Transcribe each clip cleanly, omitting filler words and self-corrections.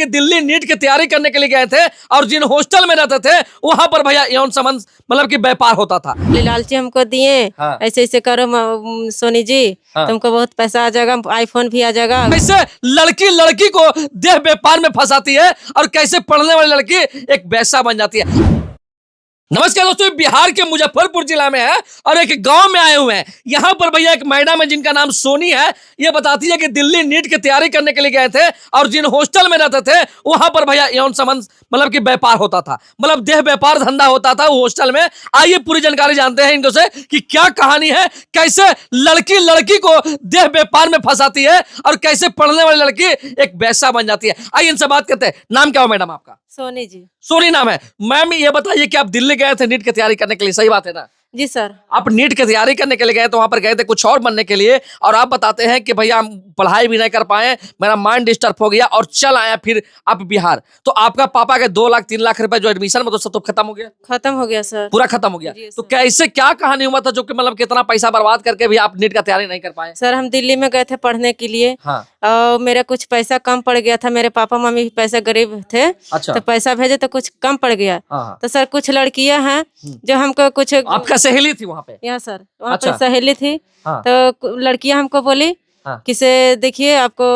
कि दिल्ली नीट की तैयारी करने के लिए गए थे और जिन हॉस्टल में रहते थे वहां पर भैया यौन संबंध मतलब कि व्यापार होता था। लालची हमको दिए, हाँ। ऐसे ऐसे करो सोनी जी, हाँ। तुमको बहुत पैसा आ जाएगा, आईफोन भी आ जाएगा। कैसे लड़की लड़की को देह व्यापार में फंसाती है और कैसे पढ़ने वाली लड़की एक वैसा बन जाती है। नमस्कार दोस्तों, बिहार के मुजफ्फरपुर जिला में है और एक गांव में आए हुए हैं। यहाँ पर भैया एक मैडम है जिनका नाम सोनी है। ये बताती है कि दिल्ली नीट की तैयारी करने के लिए गए थे और जिन हॉस्टल में रहते थे वहां पर भैया यौन संबंध मतलब कि व्यापार होता था, मतलब देह व्यापार धंधा होता था वो हॉस्टल में। आइए पूरी जानकारी जानते हैं इनको से कि क्या कहानी है, कैसे लड़की लड़की को देह व्यापार में फंसाती है और कैसे पढ़ने वाली लड़की एक वैसा बन जाती है। आइए इनसे बात करते हैं। नाम क्या हो मैडम आपका? सोनी जी। सोनी नाम है। मैम ये बताइए कि आप दिल्ली गए थे नीट की तैयारी करने के लिए, सही बात है ना? जी सर। आप नीट की तैयारी करने के लिए गए तो वहां पर गए थे कुछ और बनने के लिए, और आप बताते हैं कि भैया हम पढ़ाई भी नहीं कर पाए, मेरा माइंड डिस्टर्ब हो गया और चल आया फिर आप बिहार। तो आपका पापा के 2 लाख 3 लाख रुपए जो एडमिशन में तो सब तो खत्म हो गया? खत्म हो गया सर, पूरा खत्म हो गया। तो कैसे क्या कहानी हुआ था जो कि मतलब कितना पैसा बर्बाद करके भी आप नीट का तैयारी नहीं कर पाए? सर हम दिल्ली में गए थे पढ़ने के लिए। हाँ। और मेरा कुछ पैसा कम पड़ गया था, मेरे पापा मम्मी पैसे गरीब थे। अच्छा। तो पैसा भेजे तो कुछ कम पड़ गया। हाँ। तो सर कुछ लड़कियां हैं जो हमको कुछ, आपका सहेली थी वहाँ पे? यहाँ सर वहाँ अच्छा। पे सहेली थी। हाँ। तो लड़कियां हमको बोली हाँ। किसे देखिए आपको,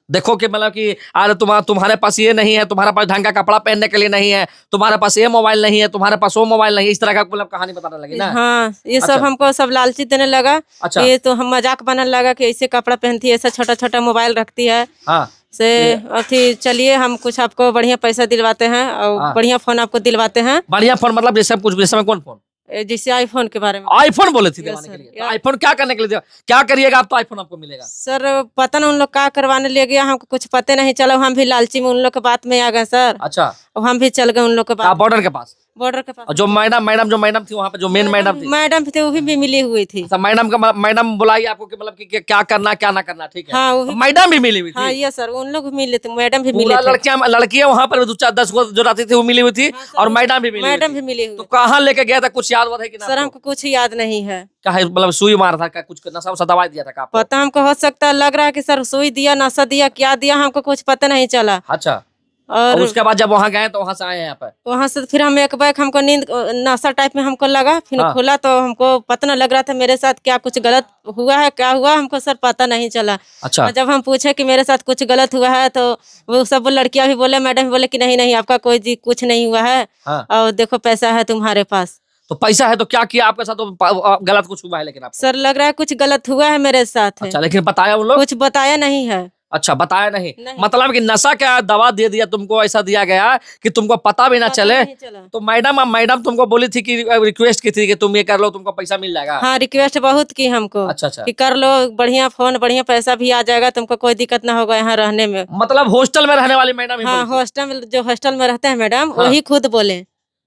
देखो कि मतलब कि अरे तुम्हारे पास ये नहीं है, तुम्हारे पास ढंग का कपड़ा पहनने के लिए नहीं है, तुम्हारे पास ये मोबाइल नहीं है, तुम्हारे पास वो मोबाइल नहीं है, इस तरह का मतलब कहानी बताने लगी ना? हाँ ये अच्छा। सब हमको सब लालची देने लगा। अच्छा। ये तो हम मजाक बनने लगा कि ऐसे कपड़ा पहनती है, ऐसा छोटा छोटा मोबाइल रखती है। हाँ। से अथी चलिए हम कुछ आपको बढ़िया पैसा दिलवाते हैं और हाँ। बढ़िया फोन आपको दिलवाते हैं। बढ़िया फोन मतलब जैसे कुछ जैसे में कौन फोन? जैसे आईफोन के बारे में। आईफोन बोले थे दिलवाने सर, के लिए। तो आईफोन क्या करने के लिए क्या करिएगा आप? तो आईफोन आपको मिलेगा। सर पता ना उन लोग क्या करवाने ले गया, हमको कुछ पता नहीं चला। हम भी लालची में उन लोग के बात में आ गए सर। अच्छा। और हम भी चल गए उन लोग के बात, बॉर्डर के पास? बॉर्डर के पास। और जो मैडम थी वहाँ पे, जो मेन मैडम थी? मैडम थी, वो भी मिली हुई थी। अच्छा, मैडम बुलाई आपको कि मतलब कि क्या करना क्या ना करना, ठीक है? हाँ, तो मैडम भी मिली हुई थी? हाँ ये सर उन लोग भी मिले थे, मैडम भी मिले पूरा थे। लड़कियां वहाँ पर 2-4-10 गो जो रहती थी वो मिली हुई थी। हाँ सर, और मैडम भी मिली हुई मैडम थी। भी मिली हुई। तो कहाँ लेके गया था, कुछ याद है कि ना? सर हमको कुछ याद नहीं है। क्या है, मतलब सुई मारा था क्या, कुछ नशा वशा दवाई दिया था क्या आपको? पता हमको हो सकता है, लग रहा है कि सर सुई दिया, नशा दिया, क्या दिया हमको कुछ पता नहीं चला। अच्छा। और उसके बाद जब वहाँ गए तो वहाँ से आए यहाँ पे? वहाँ से फिर हम एक बैग, हमको नींद नशा टाइप में हमको लगा, फिर हाँ। खुला तो हमको पता न लग रहा था मेरे साथ क्या कुछ गलत हुआ है, क्या हुआ हमको सर पता नहीं चला। अच्छा। और जब हम पूछे कि मेरे साथ कुछ गलत हुआ है तो वो सब लड़कियां भी बोले, मैडम भी बोले कि नहीं नहीं आपका कोई कुछ नहीं हुआ है। हाँ। और देखो पैसा है तुम्हारे पास। तो पैसा है तो क्या किया आपके साथ? तो गलत कुछ हुआ है लेकिन आपको? सर लग रहा है कुछ गलत हुआ है मेरे साथ। अच्छा, लेकिन बताया उन लोग? कुछ बताया नहीं है। अच्छा, बताया नहीं। नहीं। मतलब कि नशा क्या दवा दे दिया तुमको, ऐसा दिया गया कि तुमको पता भी ना चले। नहीं चला। तो मैडम तुमको बोली थी कि रिक्वेस्ट की थी कि तुम ये कर लो, तुमको पैसा मिल जाएगा? हाँ रिक्वेस्ट बहुत की हमको। अच्छा अच्छा। कि कर लो, बढ़िया फोन, बढ़िया पैसा भी आ जाएगा, तुमको कोई दिक्कत ना होगा यहाँ रहने में। मतलब हॉस्टल में रहने वाली मैडम ही हाँ बोली थी? हॉस्टल में, जो हॉस्टल में रहते हैं मैडम, हाँ। वही खुद बोले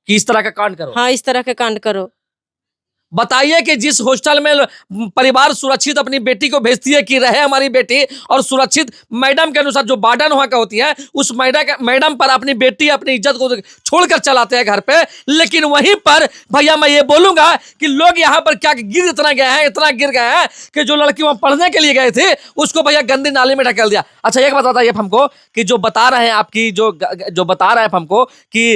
कि इस तरह का कांड करो। हाँ इस तरह के कांड करो। बताइए कि जिस हॉस्टल में परिवार सुरक्षित अपनी बेटी को भेजती है कि रहे हमारी बेटी, और सुरक्षित मैडम के अनुसार जो वार्डन वहां का होती है, उस मैडम पर अपनी बेटी अपनी इज्जत को छोड़कर चलाते हैं घर पे। लेकिन वहीं पर भैया मैं ये बोलूंगा कि लोग यहाँ पर क्या इतना गिर गए हैं कि जो लड़की वहां पढ़ने के लिए गए थे उसको भैया गंदी नाली में ढकेल दिया। अच्छा एक बात बताइए हमको कि जो बता रहे हैं आपकी जो बता रहे हैं हमको कि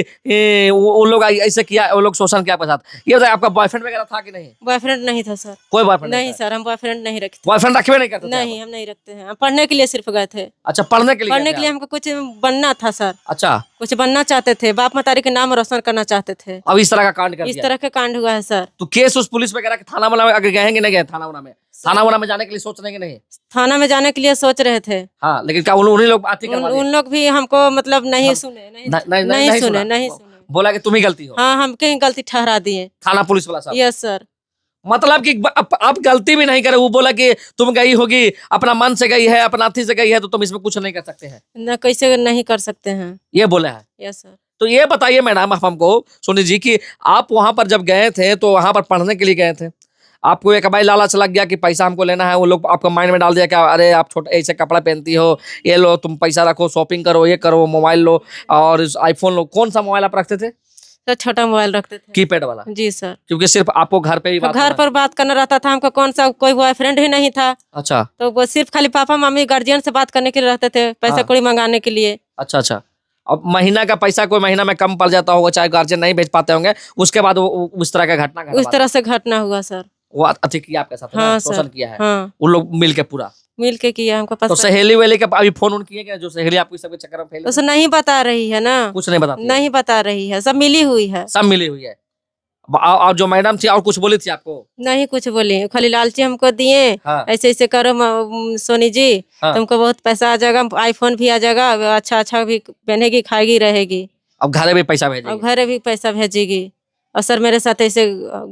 वो लोग ऐसे किया, वो लोग शोषण किया आपके साथ, ये बताइए आपका बॉयफ्रेंड वगैरह था कि नहीं? बॉयफ्रेंड नहीं था सर। कोई बॉयफ्रेंड नहीं सर, हम बॉयफ्रेंड नहीं रखते। बॉयफ्रेंड रखे नहीं करते? नहीं हम नहीं रखते हैं, हम पढ़ने के लिए सिर्फ गए थे। अच्छा, पढ़ने के लिए? पढ़ने के लिए हमको कुछ बनना था सर। अच्छा। कुछ बनना चाहते थे, बाप मतारी के नाम रोशन करना चाहते थे। अब इस तरह का कांड कर इस दिया? तरह का कांड हुआ है सर। तो केस उस पुलिस वगैरह के थाना वाला में अगर गए हैं कि नहीं गए? थाना वाला में जाने के लिए सोच रहे हैं कि नहीं? थाना में जाने के लिए सोच रहे थे। हाँ, लेकिन क्या उन्हीं लोग बात ही करवा दिए? उन लोग भी हमको मतलब नहीं सुने, नहीं सुने। बोला कि तुम ही गलती हो? हाँ हम कहीं गलती ठहरा दिए थाना पुलिस वाला साहब? Yes sir. मतलब कि आप गलती भी नहीं करे, वो बोला कि तुम गई होगी, अपना मन से गई है, अपना अथी से गई है, तो तुम इसमें कुछ नहीं कर सकते हैं? न कैसे नहीं कर सकते हैं, ये बोला है? Yes sir. तो ये बताइए मैडम आप हमको, सोनी जी, कि आप वहां पर जब गए थे तो वहां पर पढ़ने के लिए गए थे, आपको एक भाई लालच लग गया कि पैसा हमको लेना है, वो लोग आपको माइंड में डाल दिया कि अरे आप छोटे ऐसे कपड़ा पहनती हो, ये लो तुम पैसा रखो, शॉपिंग करो, ये करो, मोबाइल लो और आईफोन लो। कौन सा मोबाइल आप रखते थे? तो छोटा मोबाइल रखते थे। कीपैड वाला? जी सर। क्योंकि सिर्फ आपको घर पे ही तो बात घर करना- पर बात करना रहता था हमको, कौन सा कोई बॉयफ्रेंड ही नहीं था, अच्छा तो वो सिर्फ खाली पापा मम्मी गार्जियन से बात करने के लिए रहते थे, पैसा हाँ। कौड़ी मंगाने के लिए। अच्छा अच्छा। अब महीना का पैसा कोई महीना में कम पड़ जाता होगा, चाहे गार्जियन नहीं भेज पाते होंगे, उसके बाद वो उस तरह का घटना घटा उस तरह से घटना हुआ सर। वो अति किया आपके साथ, हाँ शोषण सर। किया है हाँ, उन लोग मिल के पूरा? मिल के किया, हमको तो पता। सहेली वेली का अभी फोन उन किए क्या, जो सहेली आपको इस सब के चक्कर में फैली? उसे नहीं बता रही है ना, कुछ नहीं बताती? नहीं बता रही है, सब मिली हुई है। सब मिली हुई है। और जो मैडम थी और कुछ बोली थी आपको? नहीं कुछ बोली, खाली लालची हमको दिए, हाँ ऐसे ऐसे करो सोनी जी, हाँ। तुमको बहुत पैसा आ जाएगा, आईफोन भी आ जाएगा, अच्छा अच्छा भी पहनेगी, खाएगी, रहेगी, अब घर भी पैसा और भेजेगी? घर भी पैसा भेजेगी। और सर मेरे साथ ऐसे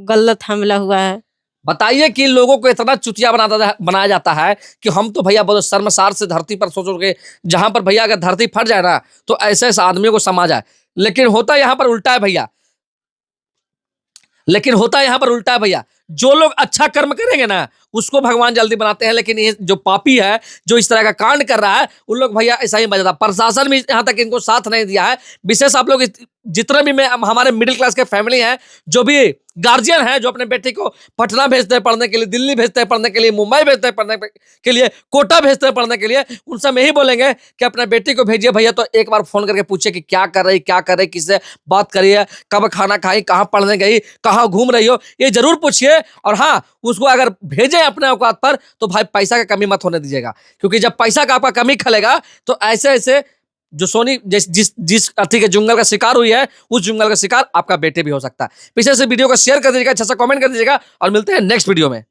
गलत हमला हुआ है। बताइए कि लोगों को इतना चुतिया बनाया जाता है कि हम तो भैया बहुत शर्मसार से धरती पर सोचो के, जहां पर भैया अगर धरती फट जाए ना तो ऐसे ऐसे आदमियों को समा जाए। लेकिन होता यहाँ पर उल्टा है भैया, लेकिन होता यहाँ पर उल्टा है भैया। जो लोग अच्छा कर्म करेंगे ना उसको भगवान जल्दी बनाते हैं, लेकिन ये जो पापी है, जो इस तरह का कांड कर रहा है, उन लोग भैया ऐसा ही बजाता। प्रशासन भी यहाँ तक इनको साथ नहीं दिया है। विशेष आप लोग जितने भी हमारे मिडिल क्लास के फैमिली हैं, जो भी गार्जियन हैं, जो अपने बेटे को पटना भेजते हैं पढ़ने के लिए, दिल्ली भेजते हैं पढ़ने के लिए, मुंबई भेजते हैं पढ़ने के लिए, कोटा भेजते हैं पढ़ने के लिए, उनसे हम यही बोलेंगे कि अपने बेटी को भेजिए भैया, तो एक बार फोन करके पूछिए कि क्या कर रही, किससे बात करी है, कब खाना खाई, कहाँ पढ़ने गई, कहाँ घूम रही हो, ये जरूर पूछिए। और हाँ, उसको अगर भेजें अपने औकात पर तो भाई पैसा का कमी मत होने दीजिएगा, क्योंकि जब पैसा का आपका कमी खलेगा तो ऐसे ऐसे जो सोनी जिस अर्थी के जंगल का शिकार हुई है, उस जंगल का शिकार आपका बेटे भी हो सकता है। पीछे से वीडियो को शेयर कर दीजिएगा, अच्छा सा कमेंट कर दीजिएगा, और मिलते हैं नेक्स्ट वीडियो में।